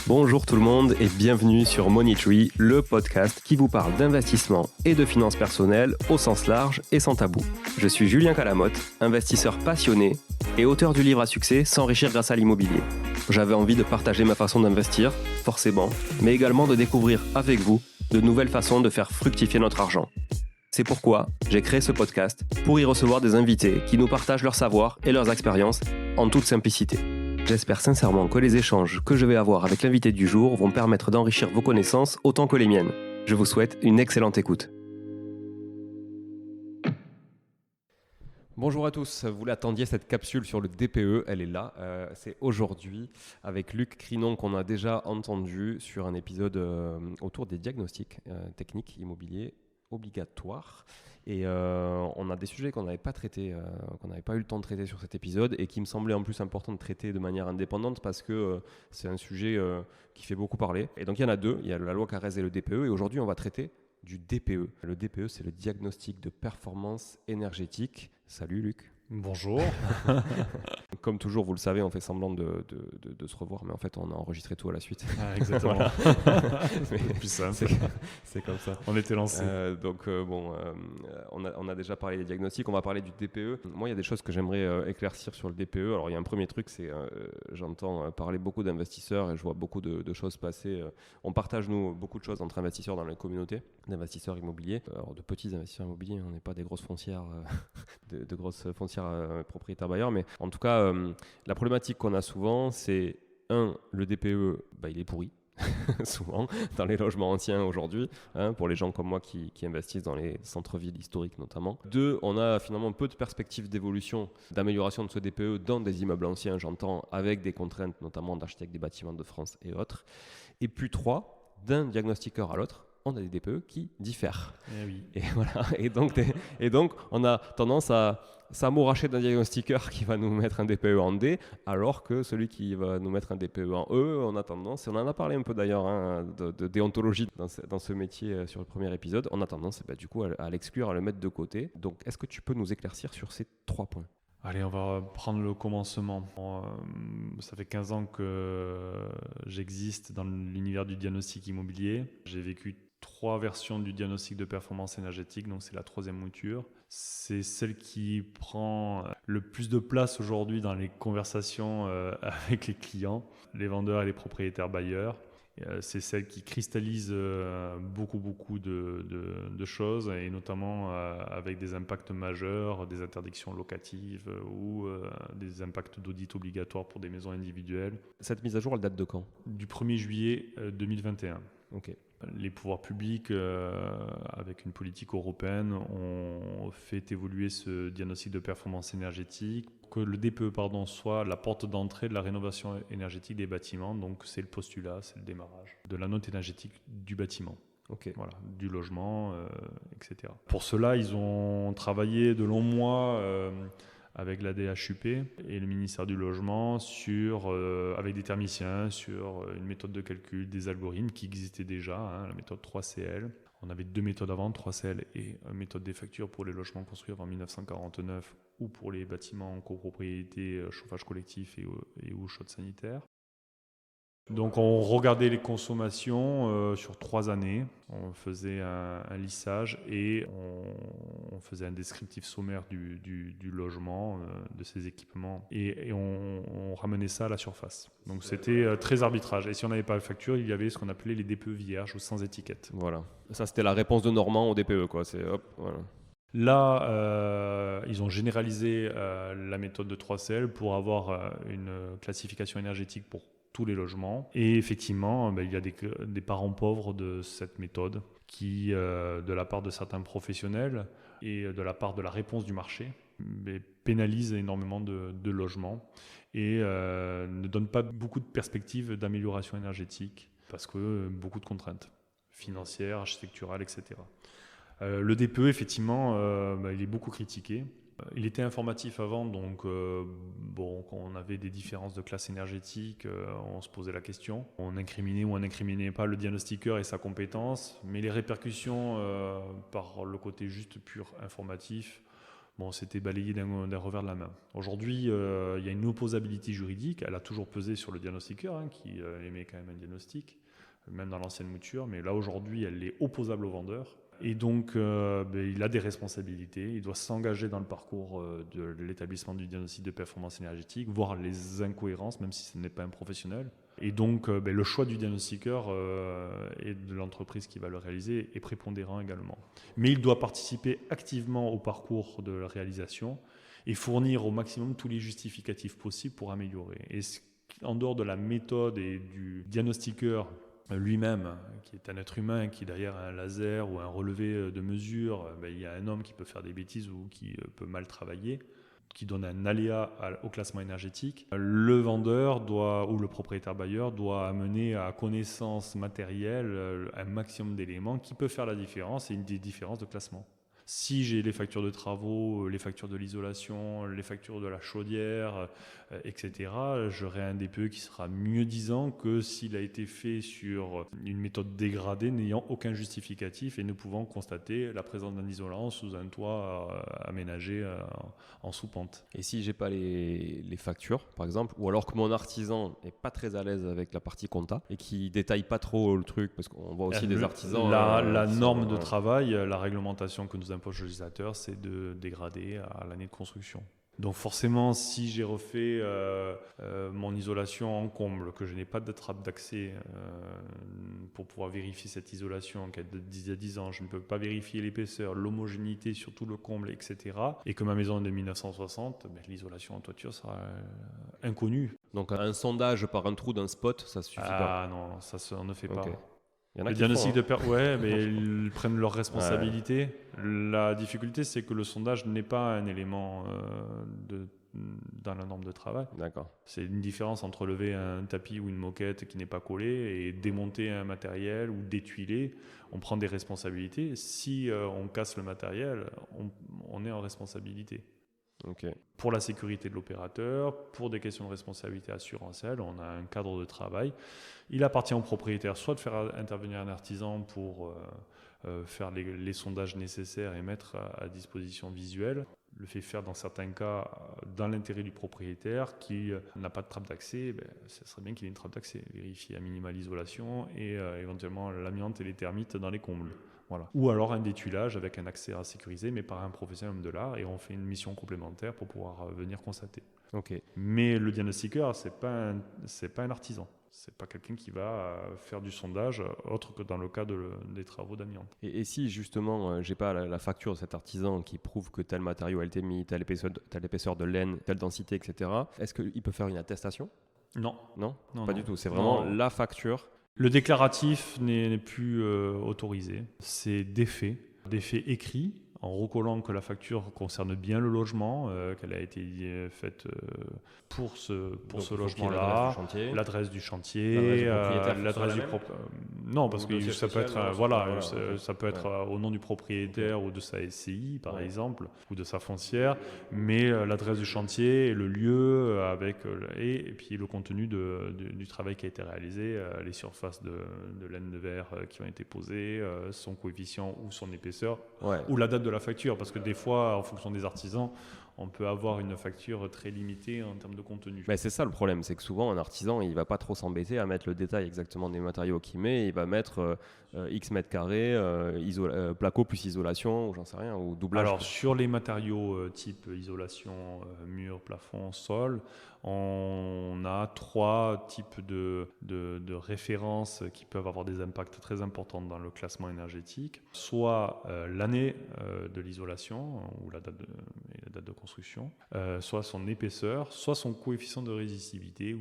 Bonjour tout le monde et bienvenue sur Money Tree, le podcast qui vous parle d'investissement et de finances personnelles au sens large et sans tabou. Je suis Julien Calamotte, investisseur passionné et auteur du livre à succès S'enrichir grâce à l'immobilier. J'avais envie de partager ma façon d'investir, forcément, mais également de découvrir avec vous de nouvelles façons de faire fructifier notre argent. C'est pourquoi j'ai créé ce podcast pour y recevoir des invités qui nous partagent leur savoir et leurs expériences en toute simplicité. J'espère sincèrement que les échanges que je vais avoir avec l'invité du jour vont permettre d'enrichir vos connaissances autant que les miennes. Je vous souhaite une excellente écoute. Bonjour à tous, vous l'attendiez cette capsule sur le DPE, elle est là. C'est aujourd'hui avec Luc Crinon qu'on a déjà entendu sur un épisode autour des diagnostics techniques immobiliers obligatoires. Et on a des sujets qu'on n'avait pas traités, qu'on n'avait pas eu le temps de traiter sur cet épisode et qui me semblait en plus important de traiter de manière indépendante parce que c'est un sujet qui fait beaucoup parler. Et donc il y en a deux, il y a la loi Carrez et le DPE et aujourd'hui on va traiter du DPE. Le DPE, c'est le diagnostic de performance énergétique. Salut Luc. Bonjour. Comme toujours, vous le savez, on fait semblant de se revoir, mais en fait, on a enregistré tout à la suite. Ah, exactement. Voilà. C'est plus simple. C'est comme ça. On était lancé. On a déjà parlé des diagnostics, on va parler du DPE. Moi, il y a des choses que j'aimerais éclaircir sur le DPE. Alors, il y a un premier truc, c'est j'entends parler beaucoup d'investisseurs et je vois beaucoup de choses passer. On partage, nous, beaucoup de choses entre investisseurs dans la communauté d'investisseurs immobiliers. Alors, de petits investisseurs immobiliers, on n'est pas des grosses foncières, de grosses foncières propriétaires bailleurs, mais en tout cas, la problématique qu'on a souvent, c'est le DPE, il est pourri. Souvent dans les logements anciens aujourd'hui, pour les gens comme moi qui investissent dans les centres-villes historiques notamment. 2, on a finalement peu de perspectives d'évolution, d'amélioration de ce DPE dans des immeubles anciens, j'entends, avec des contraintes notamment d'architectes des bâtiments de France et autres. Et puis 3, d'un diagnostiqueur à l'autre, on a des DPE qui diffèrent. Eh oui. Et voilà. Et donc, on a tendance à s'amouracher d'un diagnostiqueur qui va nous mettre un DPE en D, alors que celui qui va nous mettre un DPE en E, on a tendance, et on en a parlé un peu d'ailleurs de déontologie dans ce métier sur le premier épisode, on a tendance du coup à l'exclure, à le mettre de côté. Donc, est-ce que tu peux nous éclaircir sur ces 3 points ? Allez, on va prendre le commencement. Ça fait 15 ans que j'existe dans l'univers du diagnostic immobilier. J'ai vécu 3 versions du diagnostic de performance énergétique, donc c'est la 3e mouture. C'est celle qui prend le plus de place aujourd'hui dans les conversations avec les clients, les vendeurs et les propriétaires bailleurs. C'est celle qui cristallise beaucoup de choses et notamment avec des impacts majeurs, des interdictions locatives ou des impacts d'audit obligatoires pour des maisons individuelles. Cette mise à jour, elle date de quand ? Du 1er juillet 2021. Ok. Les pouvoirs publics, avec une politique européenne, ont fait évoluer ce diagnostic de performance énergétique, que le DPE soit la porte d'entrée de la rénovation énergétique des bâtiments. Donc c'est le postulat, c'est le démarrage de la note énergétique du bâtiment. Okay. Voilà, du logement, etc. Pour cela, ils ont travaillé de longs mois avec la DHUP et le ministère du Logement avec des thermiciens sur une méthode de calcul, des algorithmes qui existaient déjà, la méthode 3CL. On avait 2 méthodes avant, 3CL et une méthode des factures pour les logements construits avant 1949 ou pour les bâtiments en copropriété, chauffage collectif et ou chaude sanitaire. Donc on regardait les consommations sur 3 années, on faisait un lissage et on faisait un descriptif sommaire du logement, de ses équipements et on ramenait ça à la surface. Donc c'était très arbitrage et si on n'avait pas la facture, il y avait ce qu'on appelait les DPE vierges ou sans étiquette. Voilà, ça c'était la réponse de Normand au DPE quoi, c'est hop, voilà. Là, ils ont généralisé la méthode de 3CL pour avoir une classification énergétique pour tous les logements. Et effectivement, il y a des parents pauvres de cette méthode qui, de la part de certains professionnels et de la part de la réponse du marché, pénalisent énormément de logements et ne donnent pas beaucoup de perspectives d'amélioration énergétique parce que beaucoup de contraintes financières, architecturales, etc. Le DPE, effectivement, il est beaucoup critiqué. Il était informatif avant, donc quand on avait des différences de classe énergétique, on se posait la question. On incriminait ou on n'incriminait pas le diagnostiqueur et sa compétence, mais les répercussions par le côté juste pur informatif, Bon, c'était balayé d'un revers de la main. Aujourd'hui, il y a une opposabilité juridique. Elle a toujours pesé sur le diagnostiqueur, qui émet quand même un diagnostic, même dans l'ancienne mouture. Mais là, aujourd'hui, elle est opposable au vendeur. Et donc, il a des responsabilités. Il doit s'engager dans le parcours de l'établissement du diagnostic de performance énergétique, voir les incohérences, même si ce n'est pas un professionnel. Et donc, le choix du diagnostiqueur et de l'entreprise qui va le réaliser est prépondérant également. Mais il doit participer activement au parcours de la réalisation et fournir au maximum tous les justificatifs possibles pour améliorer. Et en dehors de la méthode et du diagnostiqueur lui-même, qui est un être humain, qui derrière un laser ou un relevé de mesure, il y a un homme qui peut faire des bêtises ou qui peut mal travailler, qui donne un aléa au classement énergétique. Le vendeur ou le propriétaire bailleur doit amener à connaissance matérielle un maximum d'éléments qui peut faire la différence et des différences de classement. Si j'ai les factures de travaux, les factures de l'isolation, les factures de la chaudière, etc., j'aurai un DPE qui sera mieux disant que s'il a été fait sur une méthode dégradée n'ayant aucun justificatif et ne pouvant constater la présence d'un isolant sous un toit aménagé en sous-pente. Et si j'ai pas les factures, par exemple, ou alors que mon artisan n'est pas très à l'aise avec la partie compta et qui détaille pas trop le truc, parce qu'on voit aussi des artisans... La norme de travail, la réglementation que nous impose le législateur, c'est de dégrader à l'année de construction. Donc forcément, si j'ai refait mon isolation en comble, que je n'ai pas de trappe d'accès pour pouvoir vérifier cette isolation, qu'elle date d'il y a 10 ans, je ne peux pas vérifier l'épaisseur, l'homogénéité sur tout le comble, etc. Et que ma maison est de 1960, l'isolation en toiture sera inconnue. Donc un sondage par un trou d'un spot, ça suffit pas. Ah non, ça on ne fait pas. Le diagnostic de mais ils prennent leurs responsabilités. La difficulté, c'est que le sondage n'est pas un élément dans la norme de travail. D'accord. C'est une différence entre lever un tapis ou une moquette qui n'est pas collée et démonter un matériel ou détuiler. On prend des responsabilités. Si on casse le matériel, on est en responsabilité. Okay. Pour la sécurité de l'opérateur, pour des questions de responsabilité assurantielle, on a un cadre de travail. Il appartient au propriétaire soit de faire intervenir un artisan pour faire les sondages nécessaires et mettre à disposition visuelle. Le fait faire dans certains cas dans l'intérêt du propriétaire qui n'a pas de trappe d'accès, ce serait bien qu'il ait une trappe d'accès. Vérifier à minima l'isolation et éventuellement l'amiante et les termites dans les combles. Voilà. Ou alors un détuilage avec un accès à sécuriser, mais par un professionnel de l'art, et on fait une mission complémentaire pour pouvoir venir constater. Okay. Mais le diagnostiqueur, c'est pas un artisan. C'est pas quelqu'un qui va faire du sondage autre que dans le cas des travaux d'amiante. Et si justement j'ai pas la facture de cet artisan qui prouve que tel matériau a été mis, telle épaisseur de laine, telle densité, etc., est-ce qu'il peut faire une attestation ? Non. Non, pas du tout. C'est vraiment la facture. Le déclaratif n'est plus autorisé. C'est des faits écrits, en recollant que la facture concerne bien le logement, qu'elle a été faite pour ce logement-là, l'adresse du chantier, l'adresse du propriétaire. Non, parce que ça peut être, ça peut être au nom du propriétaire ou de sa SCI, par exemple, ou de sa foncière, mais l'adresse du chantier, le lieu, et puis le contenu du travail qui a été réalisé, les surfaces de laine de verre qui ont été posées, son coefficient ou son épaisseur, ou la date de la facture, parce que des fois, en fonction des artisans, on peut avoir une facture très limitée en termes de contenu. Mais c'est ça le problème, c'est que souvent un artisan, il ne va pas trop s'embêter à mettre le détail exactement des matériaux qu'il met, il va mettre X mètres carrés, placo plus isolation, ou j'en sais rien, ou doublage. Alors sur les matériaux type isolation, mur, plafond, sol, on a 3 types de références qui peuvent avoir des impacts très importants dans le classement énergétique. Soit l'année de l'isolation ou la date de construction, soit son épaisseur, soit son coefficient de résistivité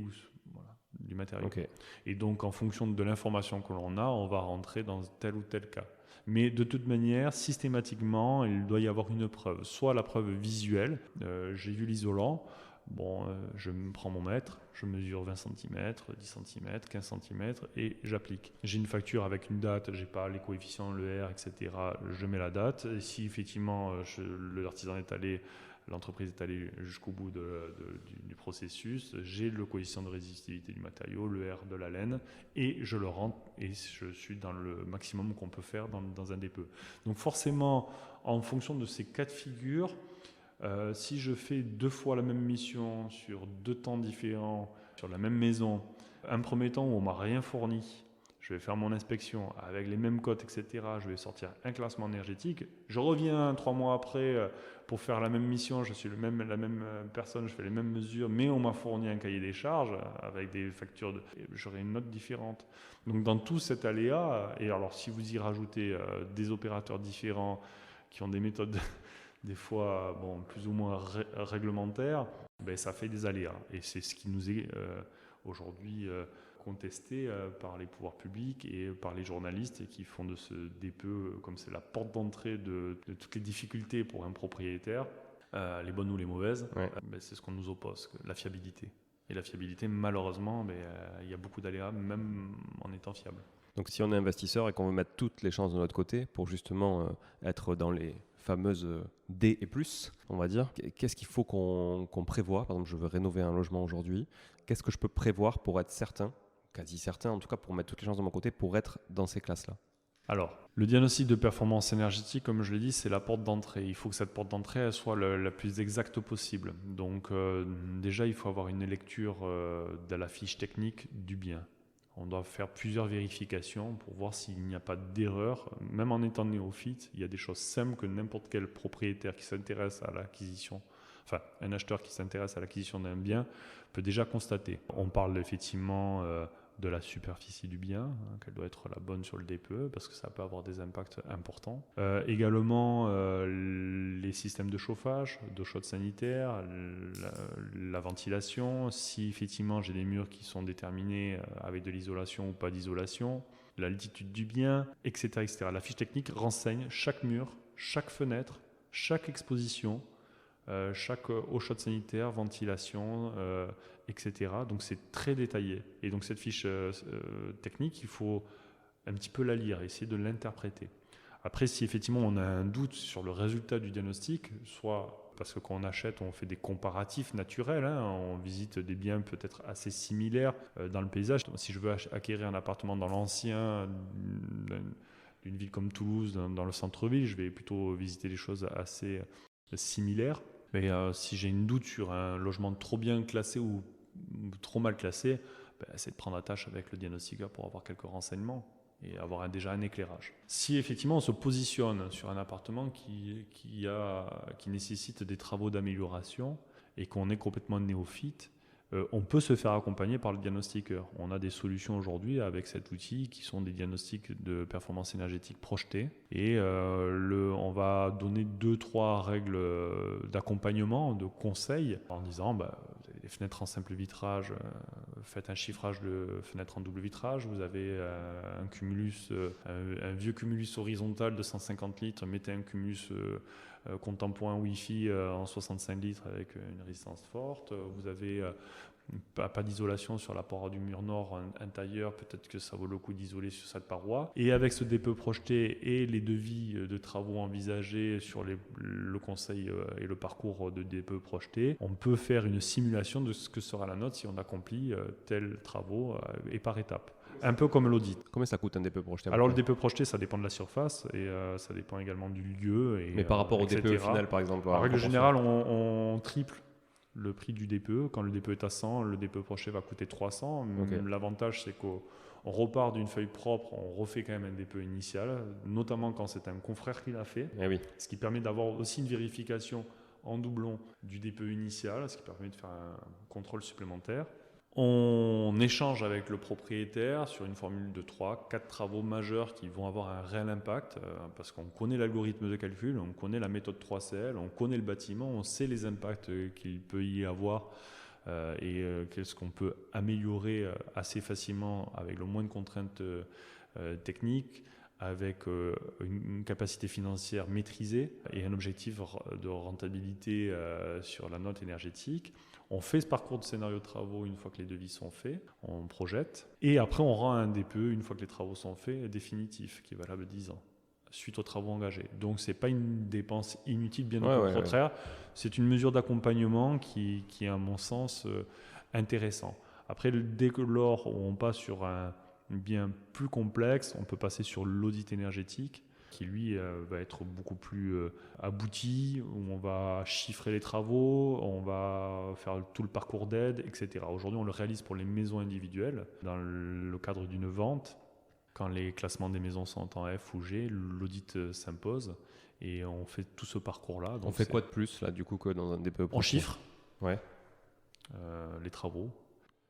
du matériau. Okay. Et donc en fonction de l'information que l'on a, on va rentrer dans tel ou tel cas. Mais de toute manière, systématiquement, il doit y avoir une preuve. Soit la preuve visuelle, j'ai vu l'isolant, je prends mon mètre, je mesure 20 cm, 10 cm, 15 cm et j'applique. J'ai une facture avec une date, j'ai pas les coefficients, le R, etc. Je mets la date. Et si effectivement l'artisan est allé, l'entreprise est allée jusqu'au bout du processus, j'ai le coefficient de résistivité du matériau, le R de la laine, et je le rentre et je suis dans le maximum qu'on peut faire dans un DPE. Donc forcément, en fonction de ces cas de figure, Si je fais 2 fois la même mission sur 2 temps différents, sur la même maison, un premier temps où on ne m'a rien fourni, je vais faire mon inspection avec les mêmes cotes, etc. Je vais sortir un classement énergétique. Je reviens 3 mois après pour faire la même mission. Je suis la même personne, je fais les mêmes mesures, mais on m'a fourni un cahier des charges avec des factures. J'aurai une note différente. Donc dans tout cet aléa, et alors si vous y rajoutez des opérateurs différents qui ont des méthodes des fois plus ou moins réglementaires, ça fait des aléas. Et c'est ce qui nous est aujourd'hui contesté par les pouvoirs publics et par les journalistes et qui font de ce DPE, comme c'est la porte d'entrée de toutes les difficultés pour un propriétaire, les bonnes ou les mauvaises, c'est ce qu'on nous oppose, la fiabilité. Et la fiabilité, malheureusement, il y a beaucoup d'aléas, même en étant fiable. Donc si on est investisseur et qu'on veut mettre toutes les chances de notre côté pour justement être dans les fameuses D et plus, on va dire, qu'est-ce qu'il faut qu'on prévoit? Par exemple, je veux rénover un logement aujourd'hui. Qu'est-ce que je peux prévoir pour être certain, quasi certain en tout cas, pour mettre toutes les chances de mon côté, pour être dans ces classes-là? Alors, le diagnostic de performance énergétique, comme je l'ai dit, c'est la porte d'entrée. Il faut que cette porte d'entrée elle soit la plus exacte possible. Donc déjà, il faut avoir une lecture de la fiche technique du bien. On doit faire plusieurs vérifications pour voir s'il n'y a pas d'erreur. Même en étant néophyte, il y a des choses simples que n'importe quel propriétaire qui s'intéresse à l'acquisition, enfin un acheteur qui s'intéresse à l'acquisition d'un bien peut déjà constater. On parle effectivement de la superficie du bien, qu'elle doit être la bonne sur le DPE parce que ça peut avoir des impacts importants. Également les systèmes de chauffage, d'eau chaude sanitaire, la ventilation, si effectivement j'ai des murs qui sont déterminés avec de l'isolation ou pas d'isolation, l'altitude du bien, etc., etc. La fiche technique renseigne chaque mur, chaque fenêtre, chaque exposition, chaque eau chaude sanitaire, ventilation, etc. Donc c'est très détaillé. Et donc cette fiche technique, il faut un petit peu la lire, essayer de l'interpréter. Après, si effectivement on a un doute sur le résultat du diagnostic, soit parce que quand on achète, on fait des comparatifs naturels, on visite des biens peut-être assez similaires dans le paysage. Si je veux acquérir un appartement dans l'ancien d'une ville comme Toulouse, dans le centre-ville, je vais plutôt visiter des choses assez similaires. Mais si j'ai une doute sur un logement trop bien classé ou trop mal classé, c'est de prendre attache avec le diagnostiqueur pour avoir quelques renseignements et avoir déjà un éclairage. Si effectivement on se positionne sur un appartement qui nécessite des travaux d'amélioration et qu'on est complètement néophyte, on peut se faire accompagner par le diagnostiqueur. On a des solutions aujourd'hui avec cet outil qui sont des diagnostics de performance énergétique projetés. Et on va donner 2-3 règles d'accompagnement, de conseils, en disant vous avez des fenêtres en simple vitrage, faites un chiffrage de fenêtres en double vitrage. Vous avez un vieux cumulus horizontal de 150 litres, mettez un cumulus contemporain Wi-Fi en 65 litres avec une résistance forte. Vous avez pas d'isolation sur la paroi du mur nord intérieur, peut-être que ça vaut le coup d'isoler sur cette paroi. Et avec ce DPE projeté et les devis de travaux envisagés sur le conseil et le parcours de DPE projeté, on peut faire une simulation de ce que sera la note si on accomplit tels travaux et par étapes. Un peu comme l'audit. Combien ça coûte un DPE projeté? Alors le DPE projeté, ça dépend de la surface et ça dépend également du lieu. Mais par rapport au DPE final, par exemple? En règle générale, on triple le prix du DPE. Quand le DPE est à 100, le DPE projeté va coûter 300. Okay. L'avantage, c'est qu'on repart d'une feuille propre, on refait quand même un DPE initial, notamment quand c'est un confrère qui l'a fait. Ce qui permet d'avoir aussi une vérification en doublon du DPE initial, ce qui permet de faire un contrôle supplémentaire. On échange avec le propriétaire sur une formule de 3-4 travaux majeurs qui vont avoir un réel impact parce qu'on connaît l'algorithme de calcul, on connaît la méthode 3CL, on connaît le bâtiment, on sait les impacts qu'il peut y avoir et qu'est-ce qu'on peut améliorer assez facilement avec le moins de contraintes techniques, avec une capacité financière maîtrisée et un objectif de rentabilité sur la note énergétique. On fait ce parcours de scénario de travaux une fois que les devis sont faits, on projette, et après on rend un DPE une fois que les travaux sont faits, définitif, qui est valable 10 ans, suite aux travaux engagés. Donc ce n'est pas une dépense inutile, bien au contraire, c'est une mesure d'accompagnement qui est à mon sens intéressant. Après, dès que lors on passe sur un bien plus complexe, on peut passer sur l'audit énergétique, qui lui va être beaucoup plus abouti, où on va chiffrer les travaux, on va faire tout le parcours d'aide, etc. Aujourd'hui, on le réalise pour les maisons individuelles dans le cadre d'une vente. Quand les classements des maisons sont en F ou G, l'audit s'impose et on fait tout ce parcours-là. On fait quoi de plus là, du coup, que dans un DPE pro? On chiffre les travaux.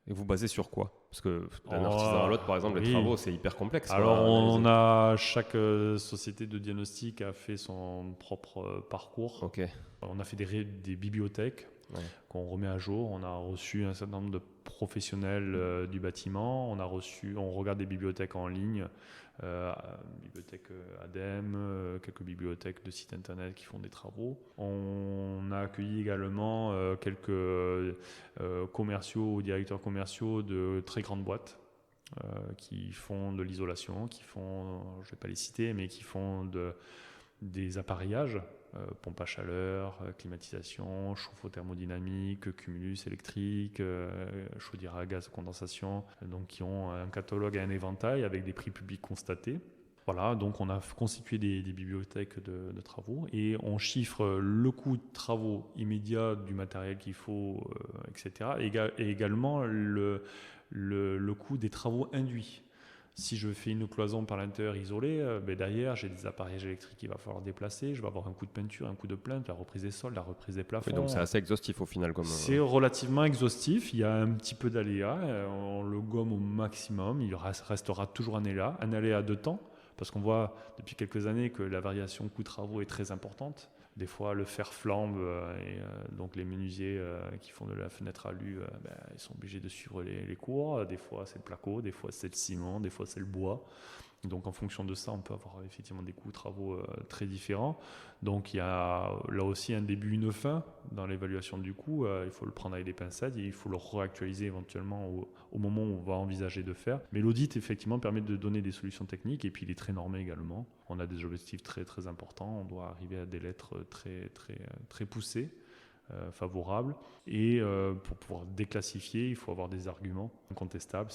Et vous basez sur quoi? Parce que d'un artisan à l'autre, par exemple, les travaux, c'est hyper complexe. Alors, chaque société de diagnostic a fait son propre parcours. Okay. On a fait des bibliothèques qu'on remet à jour. On a reçu un certain nombre de professionnels du bâtiment. On regarde des bibliothèques en ligne, bibliothèque ADEME, quelques bibliothèques de sites internet qui font des travaux. On a accueilli également quelques commerciaux ou directeurs commerciaux de très grandes boîtes qui font de l'isolation, je ne vais pas les citer, mais qui font des appareillages. Pompe à chaleur, climatisation, chauffe-eau thermodynamique, cumulus électrique, chaudière à gaz condensation, donc qui ont un catalogue et un éventail avec des prix publics constatés. Voilà, donc on a constitué des bibliothèques de travaux et on chiffre le coût de travaux immédiats du matériel qu'il faut, etc. Et également le coût des travaux induits. Si je fais une cloison par l'intérieur isolée, derrière, j'ai des appareillages électriques qu'il va falloir déplacer. Je vais avoir un coût de peinture, un coût de plainte, la reprise des sols, la reprise des plafonds. Oui, donc c'est assez exhaustif au final. C'est relativement exhaustif. Il y a un petit peu d'aléa. On le gomme au maximum. Il restera toujours un aléa de temps. Parce qu'on voit depuis quelques années que la variation coût-travaux est très importante. Des fois, le fer flambe et donc les menuisiers qui font de la fenêtre alu, ils sont obligés de suivre les cours. Des fois, c'est le placo, des fois, c'est le ciment, des fois, c'est le bois. Donc, en fonction de ça, on peut avoir effectivement des coûts travaux très différents. Donc, il y a là aussi un début, une fin dans l'évaluation du coût. Il faut le prendre avec des pincettes et il faut le réactualiser éventuellement au moment où on va envisager de faire. Mais l'audit, effectivement, permet de donner des solutions techniques et puis il est très normé également. On a des objectifs très, très importants. On doit arriver à des lettres très, très, très poussées. Favorable et pour pouvoir déclassifier il faut avoir des arguments incontestables.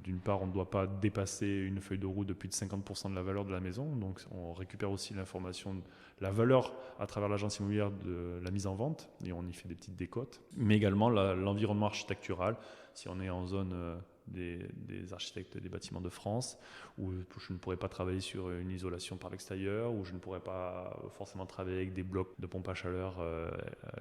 D'une part, on ne doit pas dépasser une feuille de route de plus de 50% de la valeur de la maison, donc on récupère aussi l'information, la valeur à travers l'agence immobilière de la mise en vente et on y fait des petites décotes, mais également l'environnement architectural. Si on est en zone des architectes des bâtiments de France, où je ne pourrais pas travailler sur une isolation par l'extérieur, où je ne pourrais pas forcément travailler avec des blocs de pompe à chaleur,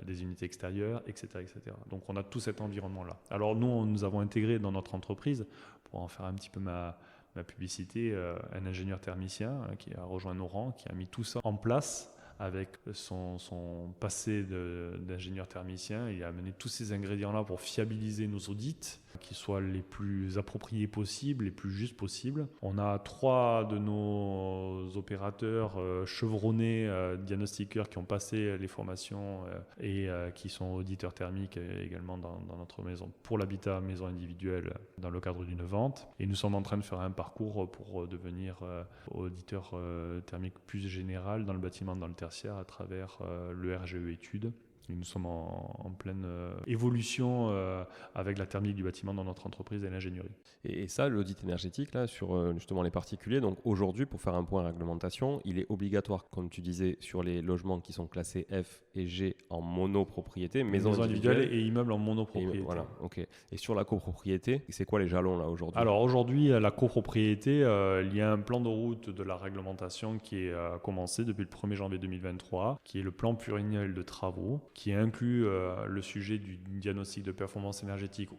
des unités extérieures, etc., etc. Donc on a tout cet environnement-là. Alors nous avons intégré dans notre entreprise, pour en faire un petit peu ma publicité, un ingénieur thermicien qui a rejoint nos rangs, qui a mis tout ça en place avec son passé d'ingénieur thermicien. Il a amené tous ces ingrédients-là pour fiabiliser nos audits, qui soient les plus appropriés possibles, les plus justes possibles. On a 3 de nos opérateurs chevronnés, diagnostiqueurs, qui ont passé les formations et qui sont auditeurs thermiques également dans notre maison, pour l'habitat maison individuelle, dans le cadre d'une vente. Et nous sommes en train de faire un parcours pour devenir auditeur thermique plus général dans le bâtiment, dans le tertiaire, à travers le RGE études. Et nous sommes en pleine évolution avec la thermique du bâtiment dans notre entreprise et l'ingénierie. Et ça, l'audit énergétique, là, sur justement les particuliers, donc aujourd'hui, pour faire un point réglementation, il est obligatoire, comme tu disais, sur les logements qui sont classés F et G en monopropriété, maisons individuelles et immeubles en monopropriété. Voilà, ok. Et sur la copropriété, c'est quoi les jalons là aujourd'hui? Alors aujourd'hui, la copropriété, il y a un plan de route de la réglementation qui est commencé depuis le 1er janvier 2023, qui est le plan pluriannuel de travaux, qui inclut le sujet du diagnostic de performance énergétique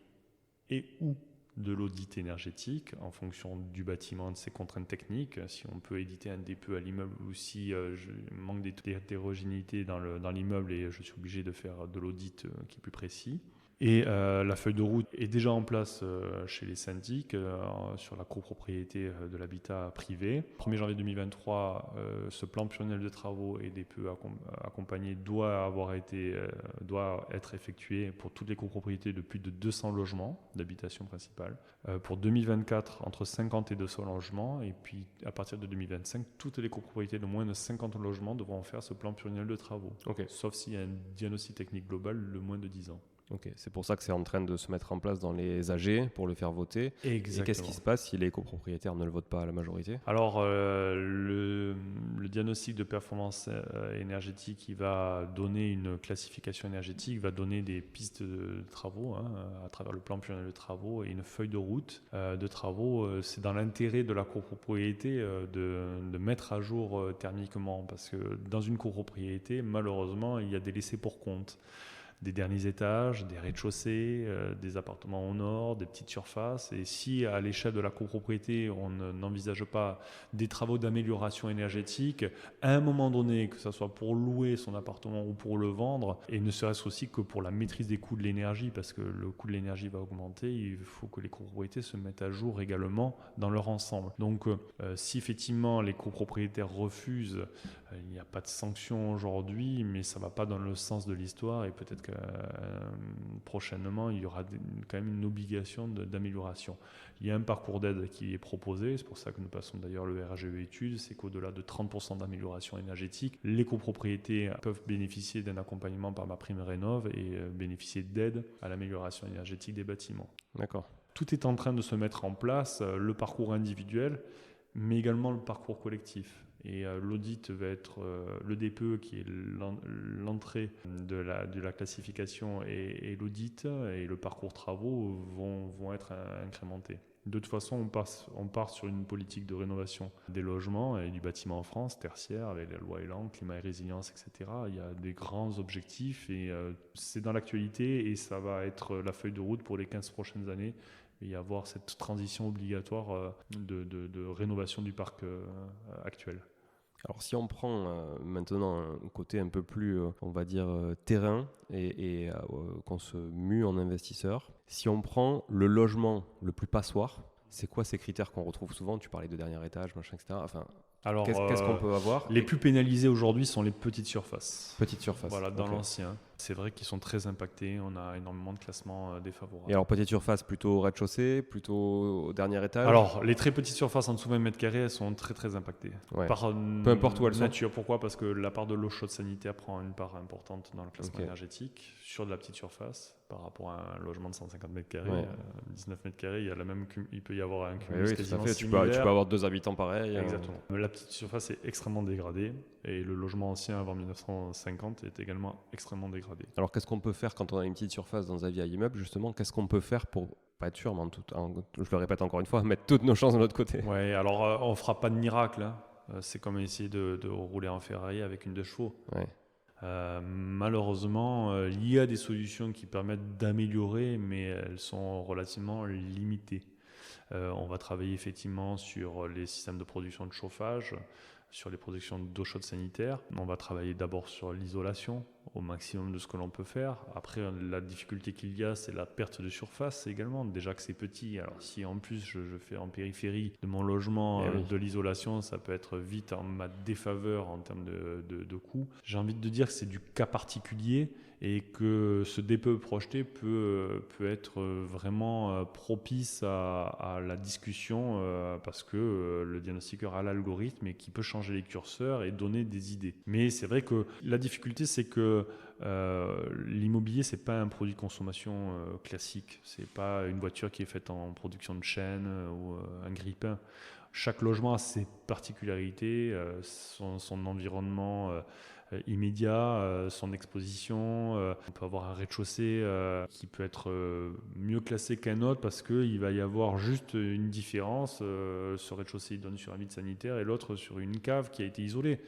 et ou de l'audit énergétique en fonction du bâtiment, de ses contraintes techniques. Si on peut éditer un DPE à l'immeuble ou si je manque d'hétérogénéité dans l'immeuble et je suis obligé de faire de l'audit qui est plus précis. Et la feuille de route est déjà en place chez les syndics sur la copropriété de l'habitat privé. 1er janvier 2023, ce plan pluriannuel de travaux et DPE accompagnés doit être effectué pour toutes les copropriétés de plus de 200 logements d'habitation principale. Pour 2024, entre 50 et 200 logements. Et puis à partir de 2025, toutes les copropriétés de moins de 50 logements devront faire ce plan pluriannuel de travaux. Okay. Sauf s'il y a un diagnostic technique global de moins de 10 ans. Ok, c'est pour ça que c'est en train de se mettre en place dans les AG pour le faire voter. Exactement. Et qu'est-ce qui se passe si les copropriétaires ne le votent pas à la majorité? Alors, le diagnostic de performance énergétique, il va donner une classification énergétique, va donner des pistes de travaux à travers le plan pluriannuel de travaux et une feuille de route de travaux. C'est dans l'intérêt de la copropriété de mettre à jour thermiquement, parce que dans une copropriété, malheureusement, il y a des laissés pour compte. Des derniers étages, des rez-de-chaussée, des appartements au nord, des petites surfaces. Et si à l'échelle de la copropriété, on n'envisage pas des travaux d'amélioration énergétique, à un moment donné, que ce soit pour louer son appartement ou pour le vendre, et ne serait-ce aussi que pour la maîtrise des coûts de l'énergie, parce que le coût de l'énergie va augmenter, il faut que les copropriétés se mettent à jour également dans leur ensemble. Donc si effectivement les copropriétaires refusent, il n'y a pas de sanction aujourd'hui, mais ça ne va pas dans le sens de l'histoire, et peut-être que prochainement, il y aura quand même une obligation d'amélioration. Il y a un parcours d'aide qui est proposé, c'est pour ça que nous passons d'ailleurs le RGE études, c'est qu'au-delà de 30% d'amélioration énergétique, les copropriétés peuvent bénéficier d'un accompagnement par MaPrimeRénov' et bénéficier d'aide à l'amélioration énergétique des bâtiments. D'accord. Tout est en train de se mettre en place, le parcours individuel, mais également le parcours collectif. Et l'audit va être le DPE qui est l'entrée de la classification et l'audit et le parcours travaux vont être incrémentés. De toute façon, on part sur une politique de rénovation des logements et du bâtiment en France, tertiaire, avec la loi Elan, climat et résilience, etc. Il y a des grands objectifs et c'est dans l'actualité et ça va être la feuille de route pour les 15 prochaines années. Et avoir cette transition obligatoire de rénovation du parc actuel. Alors si on prend maintenant un côté un peu plus, on va dire, terrain et qu'on se mue en investisseur, si on prend le logement le plus passoire, c'est quoi ces critères qu'on retrouve souvent? Tu parlais de dernier étage, machin, etc. Enfin, alors, qu'est-ce qu'on peut avoir? Les plus pénalisés aujourd'hui sont les petites surfaces. Petites surfaces. Voilà, dans okay. L'ancien. C'est vrai qu'ils sont très impactés. On a énormément de classements défavorables. Et alors, petite surface, plutôt au rez-de-chaussée, plutôt au dernier étage? Alors, les très petites surfaces en dessous de 20 mètres carrés, elles sont très très impactées. Ouais. Par peu importe où elles nature. Pourquoi? Parce que la part de l'eau chaude sanitaire prend une part importante dans le classement énergétique sur de la petite surface par rapport à un logement de 150 mètres carrés. 19 mètres carrés, il peut y avoir un cumul quasiment similaire. Tu peux avoir 2 habitants pareils. Exactement. La petite surface est extrêmement dégradée et le logement ancien avant 1950 est également extrêmement dégradé. Alors, qu'est-ce qu'on peut faire quand on a une petite surface dans un vieil immeuble, justement? Qu'est-ce qu'on peut faire pour, pas être sûr, mais je le répète encore une fois, mettre toutes nos chances de notre côté? Ouais, alors on ne fera pas de miracle. Hein. C'est comme essayer de rouler en Ferrari avec une 2 chevaux. Ouais. Malheureusement, il y a des solutions qui permettent d'améliorer, mais elles sont relativement limitées. On va travailler effectivement sur les systèmes de production de chauffage, sur les productions d'eau chaude sanitaire. On va travailler d'abord sur l'isolation au maximum de ce que l'on peut faire. Après, la difficulté qu'il y a, c'est la perte de surface également. Déjà que c'est petit, alors si en plus je fais en périphérie de mon logement de l'isolation, ça peut être vite en ma défaveur en termes de coût. J'ai envie de dire que c'est du cas particulier et que ce DPE projeté peut être vraiment propice à la discussion parce que le diagnostiqueur a l'algorithme et qui peut changer les curseurs et donner des idées. Mais c'est vrai que la difficulté, c'est que l'immobilier, c'est pas un produit de consommation classique. C'est pas une voiture qui est faite en production de chaîne ou un grille-pain. Chaque logement a ses particularités, son environnement immédiat, son exposition. On peut avoir un rez-de-chaussée qui peut être mieux classé qu'un autre parce qu'il va y avoir juste une différence. Ce rez-de-chaussée il donne sur un vide sanitaire et l'autre sur une cave qui a été isolée.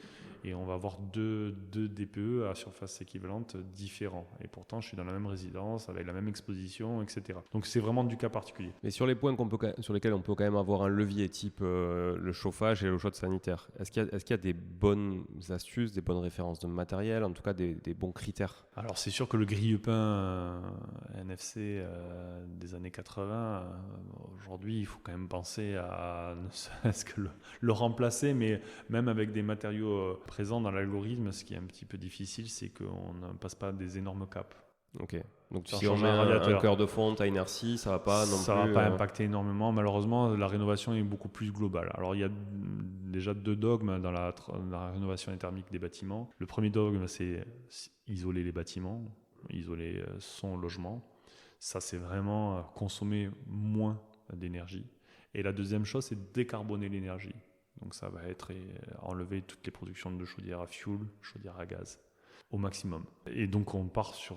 Et on va avoir deux DPE à surface équivalente différents. Et pourtant, je suis dans la même résidence, avec la même exposition, etc. Donc, c'est vraiment du cas particulier. Mais sur les points sur lesquels on peut quand même avoir un levier, type le chauffage et l'eau chaude sanitaire, est-ce qu'il y a des bonnes astuces, des bonnes références de matériel, en tout cas des bons critères? Alors, c'est sûr que le grille-pain NFC des années 80, aujourd'hui, il faut quand même penser à ne serait-ce que le remplacer, mais même avec des matériaux présent dans l'algorithme, ce qui est un petit peu difficile, c'est qu'on ne passe pas des énormes caps. Ok. Donc si on met un cœur de fonte à inertie, ça va pas non plus. Ça va pas impacter énormément. Malheureusement, la rénovation est beaucoup plus globale. Alors il y a déjà 2 dogmes dans la rénovation thermique des bâtiments. Le premier dogme, c'est isoler les bâtiments. isoler son logement. Ça, c'est vraiment consommer moins d'énergie. Et la deuxième chose, c'est décarboner l'énergie. Donc ça va être enlever toutes les productions de chaudières à fioul, chaudières à gaz, au maximum. Et donc on part sur,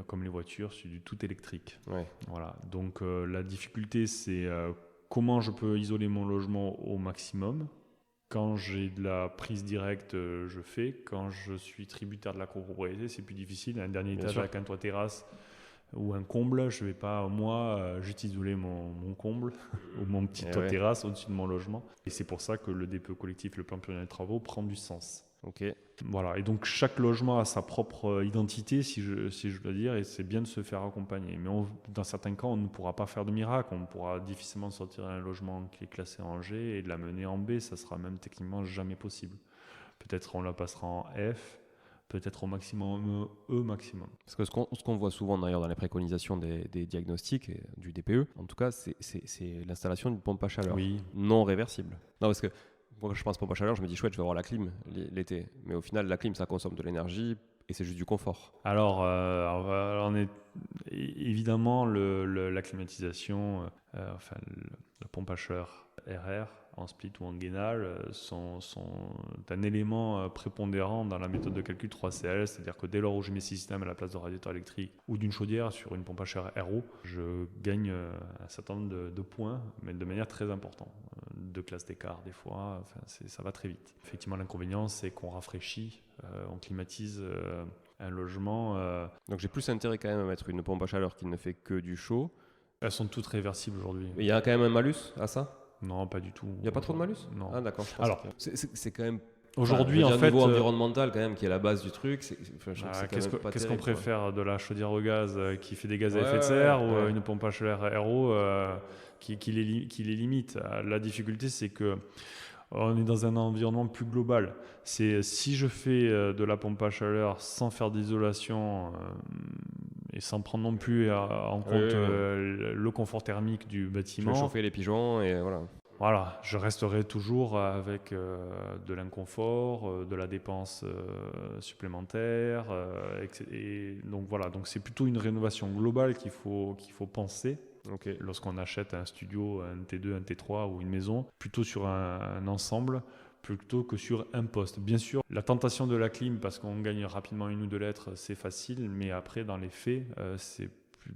comme les voitures, sur du tout électrique. Ouais. Voilà. Donc la difficulté, c'est comment je peux isoler mon logement au maximum. Quand j'ai de la prise directe, je fais. Quand je suis tributaire de la copropriété, c'est plus difficile. Un dernier étage avec un toit terrasse ou un comble, je ne vais pas, moi, juste isoler mon comble ou mon petit toit terrasse au-dessus de mon logement. Et c'est pour ça que le DPE collectif, le plan pluriannuel de travaux, prend du sens. Ok. Voilà, et donc chaque logement a sa propre identité, si je dois dire, et c'est bien de se faire accompagner. Mais dans certains cas, on ne pourra pas faire de miracle. On pourra difficilement sortir un logement qui est classé en G et de l'amener en B. Ça sera même techniquement jamais possible. Peut-être on la passera en F, peut-être au maximum E maximum. Parce que ce qu'on voit souvent d'ailleurs dans les préconisations des diagnostics et du DPE, en tout cas, c'est l'installation d'une pompe à chaleur non réversible. Non, parce que quand je pense pompe à chaleur, je me dis chouette, je vais avoir la clim l'été. Mais au final, la clim, ça consomme de l'énergie et c'est juste du confort. Alors, évidemment, la climatisation, la pompe à chaleur RR, en split ou en gainal, sont un élément prépondérant dans la méthode de calcul 3CL, c'est-à-dire que dès lors où je mets ces systèmes à la place de radiateur électrique ou d'une chaudière sur une pompe à chaleur RO, je gagne un certain nombre de points, mais de manière très importante. 2 classes d'écart des fois, ça va très vite. Effectivement, l'inconvénient, c'est qu'on rafraîchit, on climatise un logement. Donc j'ai plus intérêt quand même à mettre une pompe à chaleur qui ne fait que du chaud. Elles sont toutes réversibles aujourd'hui. Il y a quand même un malus à ça ? Non, pas du tout. Il n'y a pas trop de malus ? Non. Ah d'accord. Alors, c'est quand même... Aujourd'hui, en fait, niveau environnemental quand même, qui est la base du truc. Qu'est-ce qu'on préfère, de la chaudière au gaz qui fait des gaz à effet de serre ou une pompe à chaleur RO qui les limite? La difficulté, c'est que on est dans un environnement plus global. C'est si je fais de la pompe à chaleur sans faire d'isolation et sans prendre non plus en compte le confort thermique du bâtiment. Je vais chauffer les pigeons et voilà. Voilà, je resterai toujours avec de l'inconfort, de la dépense supplémentaire. Et donc voilà, donc c'est plutôt une rénovation globale qu'il faut penser. Okay. Lorsqu'on achète un studio, un T2, un T3 ou une maison, plutôt sur un ensemble plutôt que sur un poste. Bien sûr, la tentation de la clim, parce qu'on gagne rapidement 1 ou 2 lettres, c'est facile, mais après, dans les faits, c'est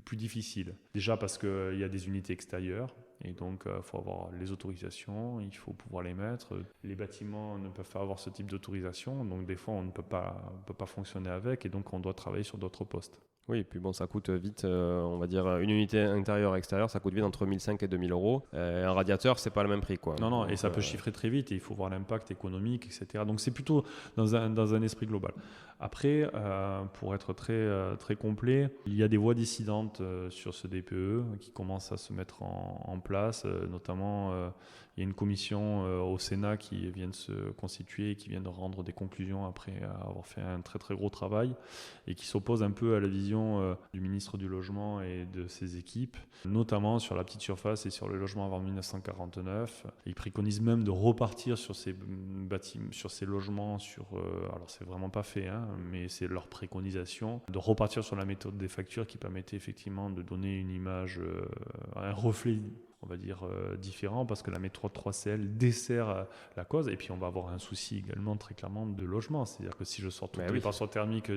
plus difficile. Déjà parce qu'il y a des unités extérieures, et donc il faut avoir les autorisations, il faut pouvoir les mettre. Les bâtiments ne peuvent pas avoir ce type d'autorisation, donc des fois on ne peut pas fonctionner avec, et donc on doit travailler sur d'autres postes. Oui, et puis bon, ça coûte vite, on va dire, une unité intérieure-extérieure, ça coûte vite entre 1 500 et 2 000 euros. Un radiateur, c'est pas le même prix, quoi. Non, donc, et ça peut chiffrer très vite, et il faut voir l'impact économique, etc. Donc c'est plutôt dans un esprit global. Après, pour être très complet, il y a des voies dissidentes sur ce DPE qui commencent à se mettre en place, notamment il y a une commission au Sénat qui vient de se constituer et qui vient de rendre des conclusions après avoir fait un très gros travail et qui s'oppose un peu à la vision du ministre du Logement et de ses équipes, notamment sur la petite surface et sur le logement avant 1949. Ils préconisent même de repartir sur ces bâtiments, sur ces logements, alors c'est vraiment pas fait, mais c'est leur préconisation, de repartir sur la méthode des factures qui permettait effectivement de donner une image, un reflet, on va dire, différent, parce que la méthode 3CL dessert la cause. Et puis on va avoir un souci également très clairement de logement, c'est-à-dire que si je sors toutes les passoires thermiques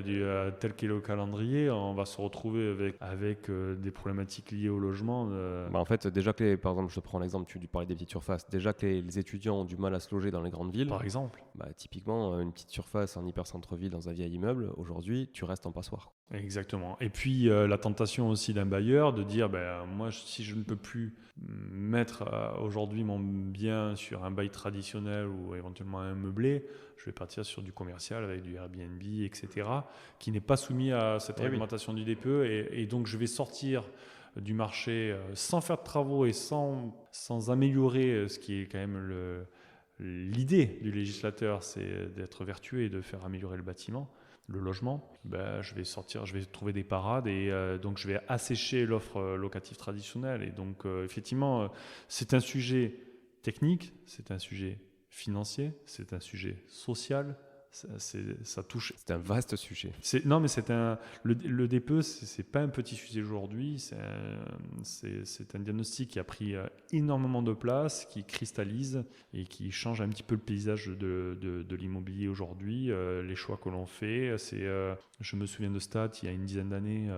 tel qu'est le calendrier, on va se retrouver avec des problématiques liées au logement. En fait, déjà que par exemple, je te prends l'exemple, tu parlais des petites surfaces, déjà que les étudiants ont du mal à se loger dans les grandes villes. Par exemple. Typiquement, une petite surface en hyper centre-ville dans un vieil immeuble, aujourd'hui, tu restes en passoire. Exactement. Et puis la tentation aussi d'un bailleur de dire, moi, si je ne peux plus mettre aujourd'hui mon bien sur un bail traditionnel ou éventuellement un meublé, je vais partir sur du commercial avec du Airbnb, etc., qui n'est pas soumis à cette réglementation du DPE. Et donc, je vais sortir du marché sans faire de travaux et sans améliorer ce qui est quand même l'idée du législateur, c'est d'être vertueux et de faire améliorer le bâtiment, le logement. Je vais trouver des parades et donc je vais assécher l'offre locative traditionnelle. Et donc effectivement, c'est un sujet technique, c'est un sujet financier, c'est un sujet social, ça touche. C'est un vaste sujet. Non, mais le DPE, c'est pas un petit sujet aujourd'hui. C'est un diagnostic qui a pris énormément de place, qui cristallise et qui change un petit peu le paysage de l'immobilier aujourd'hui. Les choix que l'on fait, je me souviens de stats, il y a une dizaine d'années,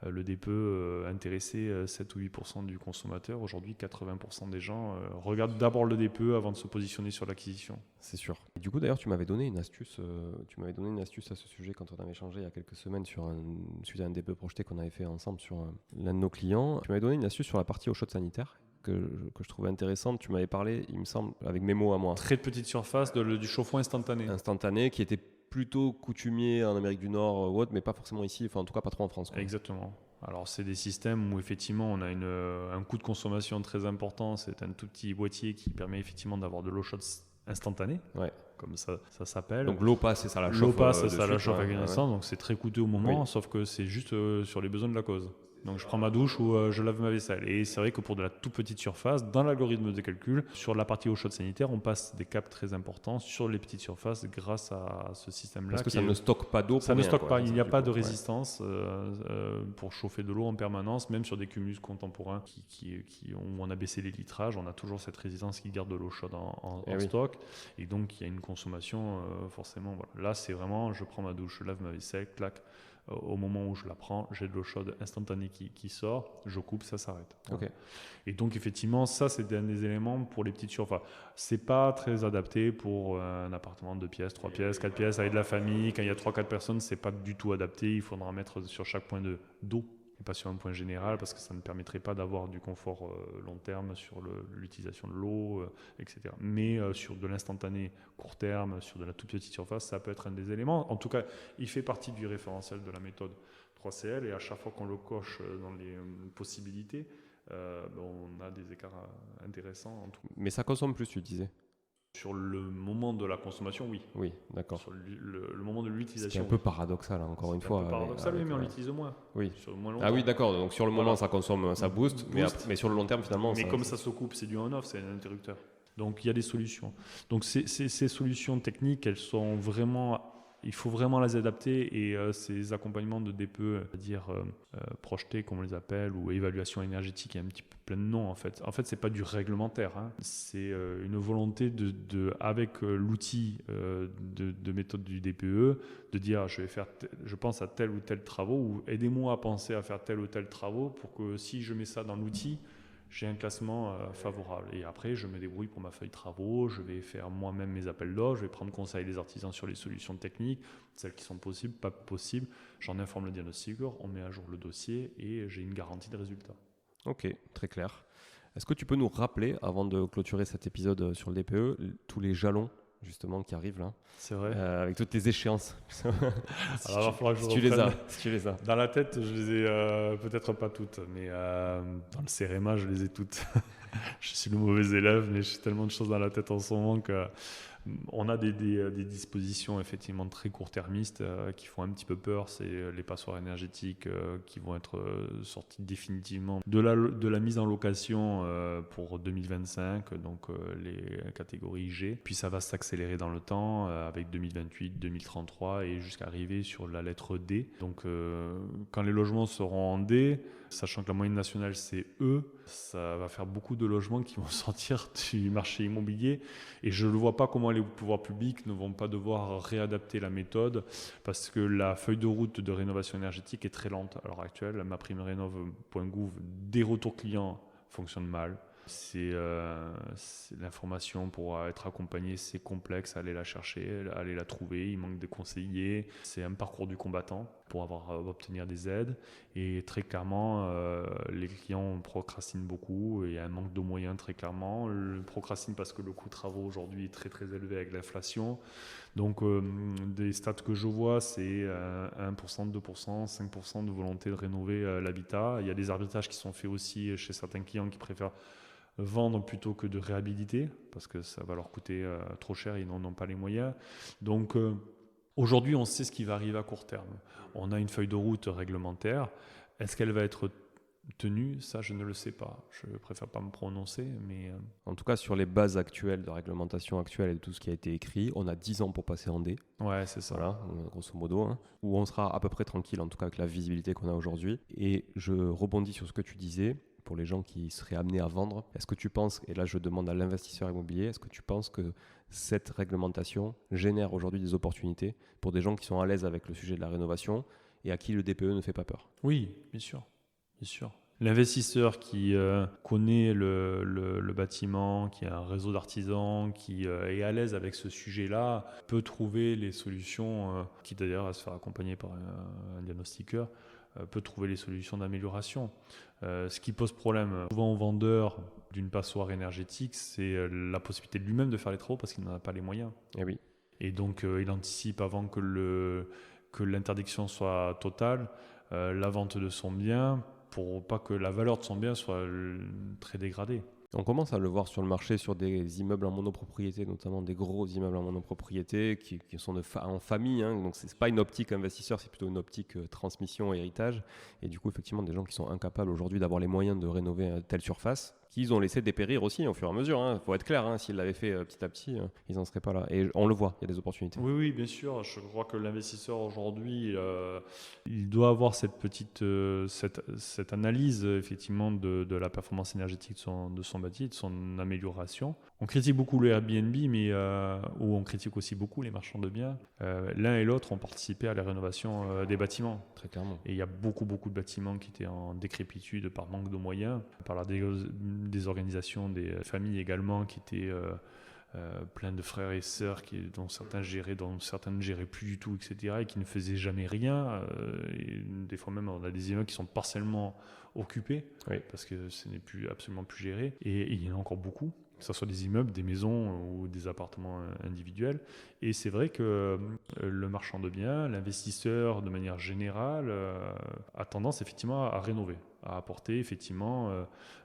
le DPE intéressait 7 ou 8% du consommateur. Aujourd'hui, 80% des gens regardent d'abord le DPE avant de se positionner sur l'acquisition. C'est sûr. Et du coup, d'ailleurs, tu m'avais donné une astuce à ce sujet quand on avait échangé il y a quelques semaines suite à un DPE projeté qu'on avait fait ensemble sur l'un de nos clients. Tu m'avais donné une astuce sur la partie eau chaude sanitaire que je trouvais intéressante. Tu m'avais parlé, il me semble, avec mes mots à moi. Très petite surface du chauffe-eau instantané. Instantané, qui était plutôt coutumier en Amérique du Nord ou autre, mais pas forcément ici, enfin en tout cas pas trop en France, quoi. Exactement. Alors c'est des systèmes où effectivement on a un coût de consommation très important. C'est un tout petit boîtier qui permet effectivement d'avoir de l'eau chaude instantanée, comme ça s'appelle. Donc l'eau passe et ça la chauffe. L'eau passe et ça la chauffe avec un instant, donc c'est très coûteux au moment, sauf que c'est juste sur les besoins de la cause. Donc je prends ma douche ou je lave ma vaisselle. Et c'est vrai que pour de la toute petite surface, dans l'algorithme de calcul, sur la partie eau chaude sanitaire, on passe des caps très importants sur les petites surfaces grâce à ce système-là. Parce que ça ne stocke pas d'eau. Ça ne stocke pas, il n'y a pas de résistance pour chauffer de l'eau en permanence, même sur des cumulus contemporains où on a baissé les litrages, on a toujours cette résistance qui garde de l'eau chaude en stock. Et donc il y a une consommation forcément. Voilà. Là c'est vraiment, je prends ma douche, je lave ma vaisselle, clac. Au moment où je la prends, j'ai de l'eau chaude instantanée qui sort, je coupe, ça s'arrête. Voilà. Okay. Et donc effectivement, ça c'est un des éléments pour les petites surfaces. C'est pas très adapté pour un appartement de 2 pièces, 3 pièces, 4 pièces avec de la famille. Quand il y a 3-4 personnes, c'est pas du tout adapté. Il faudra mettre sur chaque point d'eau et pas sur un point général parce que ça ne permettrait pas d'avoir du confort long terme sur l'utilisation de l'eau, etc. Mais sur de l'instantané court terme, sur de la toute petite surface, ça peut être un des éléments. En tout cas, il fait partie du référentiel de la méthode 3CL et à chaque fois qu'on le coche dans les possibilités, on a des écarts intéressants. Mais ça consomme plus, tu disais. Sur le moment de la consommation, oui. Oui, d'accord. Sur le moment de l'utilisation. C'est un peu paradoxal, encore une fois. C'est un peu paradoxal, mais on l'utilise moins. Oui. Sur moins longtemps. Ah oui, d'accord. Donc sur le moment, ça consomme, ça booste, mais sur le long terme, finalement. Mais comme ça se coupe, c'est du on-off, c'est un interrupteur. Donc il y a des solutions. Donc ces solutions techniques, elles sont vraiment. Il faut vraiment les adapter et ces accompagnements de DPE, c'est-à-dire projetés, comme on les appelle, ou évaluation énergétique, il y a un petit peu plein de noms en fait. En fait, c'est pas du réglementaire, hein. C'est une volonté avec l'outil de méthode du DPE, de dire je pense à tel ou tel travaux, ou aidez-moi à penser à faire tel ou tel travaux pour que si je mets ça dans l'outil, j'ai un classement favorable. Et après, je me débrouille pour ma feuille de travaux, je vais faire moi-même mes appels d'offres, je vais prendre conseil des artisans sur les solutions techniques, celles qui sont possibles, pas possibles. J'en informe le diagnostiqueur, on met à jour le dossier et j'ai une garantie de résultat. Ok, très clair. Est-ce que tu peux nous rappeler, avant de clôturer cet épisode sur le DPE, tous les jalons justement qui arrivent là? C'est vrai. Avec toutes tes échéances. Si tu les as. Dans la tête, je les ai peut-être pas toutes, mais dans le CRMA, je les ai toutes. Je suis le mauvais élève, mais j'ai tellement de choses dans la tête en ce moment qu'on a des dispositions effectivement très court-termistes qui font un petit peu peur. C'est les passoires énergétiques qui vont être sorties définitivement de la mise en location pour 2025, donc les catégories G. Puis ça va s'accélérer dans le temps avec 2028, 2033 et jusqu'à arriver sur la lettre D. Donc quand les logements seront en D, sachant que la moyenne nationale c'est E, ça va faire beaucoup de logements qui vont sortir du marché immobilier et je ne vois pas comment les pouvoirs publics ne vont pas devoir réadapter la méthode parce que la feuille de route de rénovation énergétique est très lente à l'heure actuelle. MaPrimeRénov.gouv, des retours clients fonctionnent mal. C'est l'information pour être accompagné, c'est complexe, aller la chercher, aller la trouver, il manque de conseillers, c'est un parcours du combattant pour obtenir des aides et très clairement les clients procrastinent beaucoup et il y a un manque de moyens très clairement. Ils procrastinent parce que le coût de travaux aujourd'hui est très très élevé avec l'inflation. Donc des stats que je vois, c'est 1%, 2%, 5% de volonté de rénover l'habitat. Il y a des arbitrages qui sont faits aussi chez certains clients qui préfèrent vendre plutôt que de réhabiliter parce que ça va leur coûter trop cher, ils n'en ont pas les moyens. Donc aujourd'hui, on sait ce qui va arriver à court terme. On a une feuille de route réglementaire. Est-ce qu'elle va être tenu, ça je ne le sais pas. Je préfère pas me prononcer, mais... En tout cas, sur les bases actuelles de réglementation actuelle et de tout ce qui a été écrit, on a 10 ans pour passer en D. Ouais, c'est ça. Voilà, grosso modo, hein, où on sera à peu près tranquille, en tout cas avec la visibilité qu'on a aujourd'hui. Et je rebondis sur ce que tu disais, pour les gens qui seraient amenés à vendre. Est-ce que tu penses, et là je demande à l'investisseur immobilier, est-ce que tu penses que cette réglementation génère aujourd'hui des opportunités pour des gens qui sont à l'aise avec le sujet de la rénovation et à qui le DPE ne fait pas peur? Oui, bien sûr. Bien sûr. L'investisseur qui connaît le bâtiment, qui a un réseau d'artisans, qui est à l'aise avec ce sujet-là, peut trouver les solutions, qui d'ailleurs à se faire accompagner par un diagnostiqueur, peut trouver les solutions d'amélioration. Ce qui pose problème souvent aux vendeurs d'une passoire énergétique, c'est la possibilité de lui-même de faire les travaux parce qu'il n'en a pas les moyens. Eh oui. Et donc il anticipe avant que l'interdiction soit totale, la vente de son bien, pour pas que la valeur de son bien soit très dégradée. On commence à le voir sur le marché, sur des immeubles en monopropriété, notamment des gros immeubles en monopropriété qui sont en famille. Hein, donc, ce n'est pas une optique investisseur, c'est plutôt une optique transmission, héritage. Et du coup, effectivement, des gens qui sont incapables aujourd'hui d'avoir les moyens de rénover telle surface, qu'ils ont laissé dépérir aussi au fur et à mesure. Il faut être clair, hein, s'ils l'avaient fait petit à petit, ils n'en seraient pas là. Et on le voit, il y a des opportunités. Oui, bien sûr. Je crois que l'investisseur aujourd'hui, il doit avoir cette analyse effectivement de la performance énergétique de son bâti, de son amélioration. On critique beaucoup le Airbnb, mais ou on critique aussi beaucoup les marchands de biens. L'un et l'autre ont participé à la rénovation des bâtiments. Très clairement. Et il y a beaucoup de bâtiments qui étaient en décrépitude par manque de moyens, par la désorganisation des familles également qui étaient plein de frères et sœurs dont certains ne géraient plus du tout, etc., et qui ne faisaient jamais rien. Et des fois même, on a des immeubles qui sont partiellement occupés, oui, parce que ce n'est absolument plus géré. Et il y en a encore beaucoup, que ce soit des immeubles, des maisons ou des appartements individuels. Et c'est vrai que le marchand de biens, l'investisseur de manière générale, a tendance effectivement à rénover, à apporter effectivement...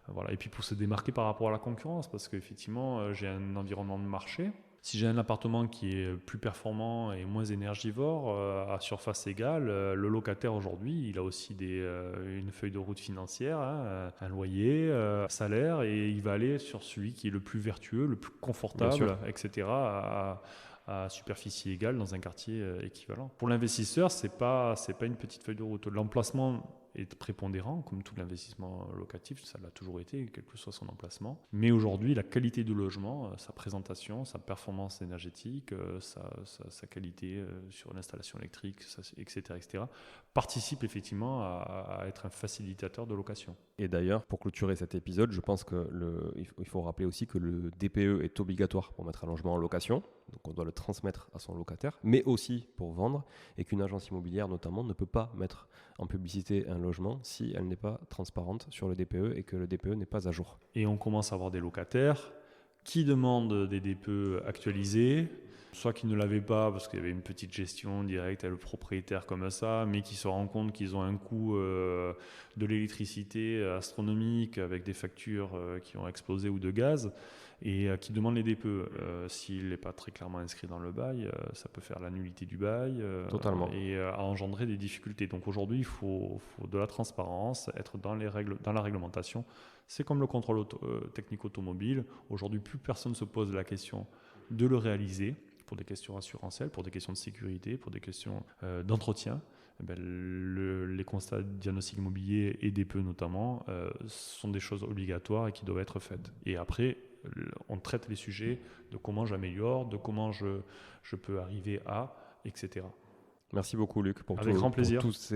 voilà. Et puis pour se démarquer par rapport à la concurrence, parce qu'effectivement, j'ai un environnement de marché. Si j'ai un appartement qui est plus performant et moins énergivore, à surface égale, le locataire aujourd'hui, il a aussi une feuille de route financière, hein, un loyer, un salaire, et il va aller sur celui qui est le plus vertueux, le plus confortable, etc., à superficie égale dans un quartier équivalent. Pour l'investisseur, c'est pas une petite feuille de route. L'emplacement est prépondérant, comme tout l'investissement locatif, ça l'a toujours été, quel que soit son emplacement. Mais aujourd'hui, la qualité du logement, sa présentation, sa performance énergétique, sa qualité sur l'installation électrique, etc., participe effectivement à être un facilitateur de location. Et d'ailleurs, pour clôturer cet épisode, je pense qu'il faut rappeler aussi que le DPE est obligatoire pour mettre un logement en location, donc on doit le transmettre à son locataire, mais aussi pour vendre, et qu'une agence immobilière notamment ne peut pas mettre en publicité un logement si elle n'est pas transparente sur le DPE et que le DPE n'est pas à jour. Et on commence à avoir des locataires qui demandent des DPE actualisés, soit qui ne l'avaient pas parce qu'il y avait une petite gestion directe à le propriétaire comme ça, mais qui se rendent compte qu'ils ont un coût de l'électricité astronomique avec des factures qui ont explosé ou de gaz, et qui demandent les DPE. S'il n'est pas très clairement inscrit dans le bail, ça peut faire la nullité du bail et engendrer des difficultés. Donc aujourd'hui, il faut de la transparence, être dans la réglementation. C'est comme le contrôle technique automobile. Aujourd'hui, plus personne ne se pose la question de le réaliser pour des questions assurantielles, pour des questions de sécurité, pour des questions d'entretien. Les constats de diagnostic immobilier et DPE notamment sont des choses obligatoires et qui doivent être faites. Et après, on traite les sujets de comment j'améliore, de comment je peux arriver à, etc. Merci beaucoup Luc pour tous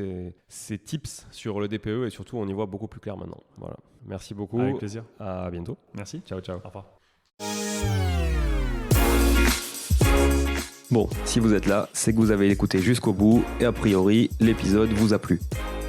ces tips sur le DPE, et surtout on y voit beaucoup plus clair maintenant. Voilà. Merci beaucoup. Avec plaisir. À bientôt. Merci. Ciao. Au revoir. Bon, si vous êtes là, c'est que vous avez écouté jusqu'au bout et a priori, l'épisode vous a plu.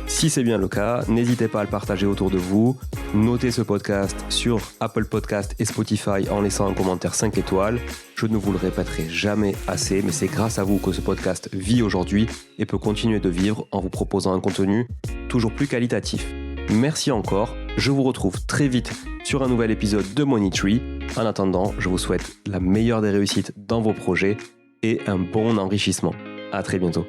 Si c'est bien le cas, n'hésitez pas à le partager autour de vous. Notez ce podcast sur Apple Podcast et Spotify en laissant un commentaire 5 étoiles. Je ne vous le répéterai jamais assez, mais c'est grâce à vous que ce podcast vit aujourd'hui et peut continuer de vivre en vous proposant un contenu toujours plus qualitatif. Merci encore, je vous retrouve très vite sur un nouvel épisode de Money Tree. En attendant, je vous souhaite la meilleure des réussites dans vos projets et un bon enrichissement. À très bientôt.